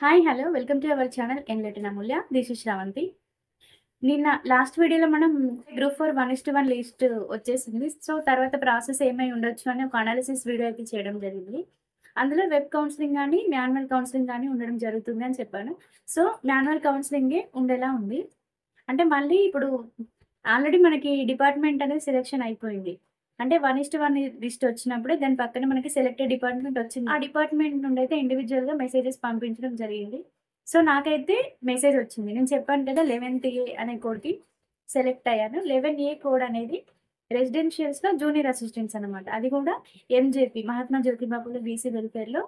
Hi! Hello! Welcome to our channel Enlighten Amulya. This is Sravanthi. నిన్న last వీడియోలో మనం group 4 1:1 list వచ్చేసింది. సో, తర్వాత ప్రాసెస్ ఏమై ఉండొచ్చు అని ఒక అనాలిసిస్ వీడియో అయితే చేయడం జరిగింది. అందులో వెబ్ కౌన్సెలింగ్ గాని, మాన్యువల్ కౌన్సెలింగ్ గాని ఉండడం జరుగుతుంది అని చెప్పాను. సో, మాన్యువల్ కౌన్సెలింగే ఉండేలా ఉంది. అంటే మళ్ళీ ఇప్పుడు ఆల్రెడీ మనకి డిపార్ట్‌మెంట్ అనేది సెలక్షన్ అయిపోయింది. అంటే 1:1 లిస్ట్ వచ్చినప్పుడే దాని పక్కన మనకి సెలెక్టెడ్ డిపార్ట్‌మెంట్ వచ్చింది. ఆ డిపార్ట్‌మెంట్ నుండైతే ఇండివిడ్యువల్‌గా మెసేజెస్ పంపించడం జరిగింది. సో, నాకైతే మెసేజ్ వచ్చింది. నేను చెప్పాను కదా! 11థ్ ఏ అనే కోడ్‌కి సెలెక్ట్ అయ్యాను. 11 ఏ కోడ్ అనేది రెసిడెన్షియల్స్‌లో జూనియర్ అసిస్టెంట్స్ అనమాట. అది కూడా ఎంజేపీ మహాత్మా జ్యోతిబా ఫులే బీసీ వెల్ఫేర్‌లో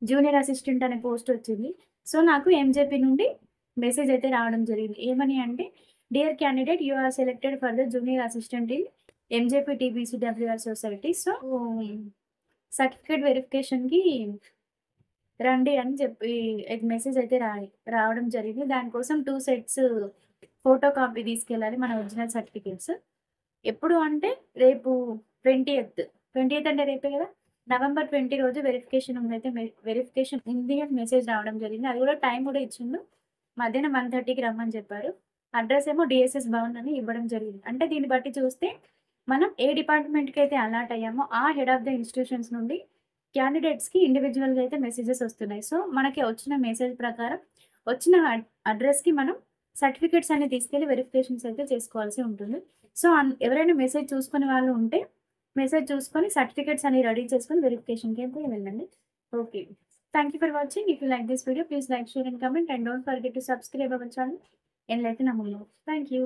జూనియర్ అసిస్టెంట్ అనే పోస్ట్ వచ్చింది. సో, నాకు ఎంజేపీ నుండి మెసేజ్ అయితే రావడం జరిగింది. ఏమని అంటే, dear candidate you are selected for the junior assistant in MJP TBCWR society. So, certificate వెరిఫికేషన్‌కి రండి అని చెప్పి మెసేజ్ అయితే రావడం జరిగింది. దానికోసం 2 సెట్స్ ఫోటో కాపీ తీసుకెళ్ళాలి మన ఒరిజినల్ సర్టిఫికేట్స్. ఎప్పుడు అంటే రేపు 20థ్. 20థ్ అంటే రేపే గదా! నవంబర్ 20 రోజు వెరిఫికేషన్ ఉందయితే వెరిఫికేషన్ ఉంది అని మెసేజ్ రావడం జరిగింది. అది కూడా టైం కూడా ఇచ్చిండు. మధ్యాహ్నం 1:30కి రమ్మని చెప్పారు. అడ్రెస్ ఏమో డీఎస్ఎస్ భవన్ అని ఇవ్వడం జరిగింది. అంటే దీన్ని బట్టి చూస్తే మనం ఏ డిపార్ట్‌మెంట్‌కైతే అలాట్ అయ్యామో ఆ హెడ్ ఆఫ్ ద ఇన్‌స్టిట్యూషన్స్ నుండి క్యాండిడేట్స్‌కి ఇండివిడ్యువల్‌గా అయితే మెసేజెస్ వస్తున్నాయి. సో, మనకి వచ్చిన మెసేజ్ ప్రకారం వచ్చిన అడ్రెస్‌కి మనం సర్టిఫికేట్స్ అన్ని తీసుకెళ్ళి వెరిఫికేషన్స్ అయితే చేసుకోవాల్సి ఉంటుంది. సో, ఎవరైనా మెసేజ్ చూసుకునే వాళ్ళు ఉంటే మెసేజ్ చూసుకొని సర్టిఫికేట్స్ అన్ని రెడీ చేసుకొని వెరిఫికేషన్‌కి అయితే వెళ్ళండి. Okay. Thank you for watching. If you like this video please like, share and comment and don't forget to subscribe our channel enlighten Amulya. Thank you.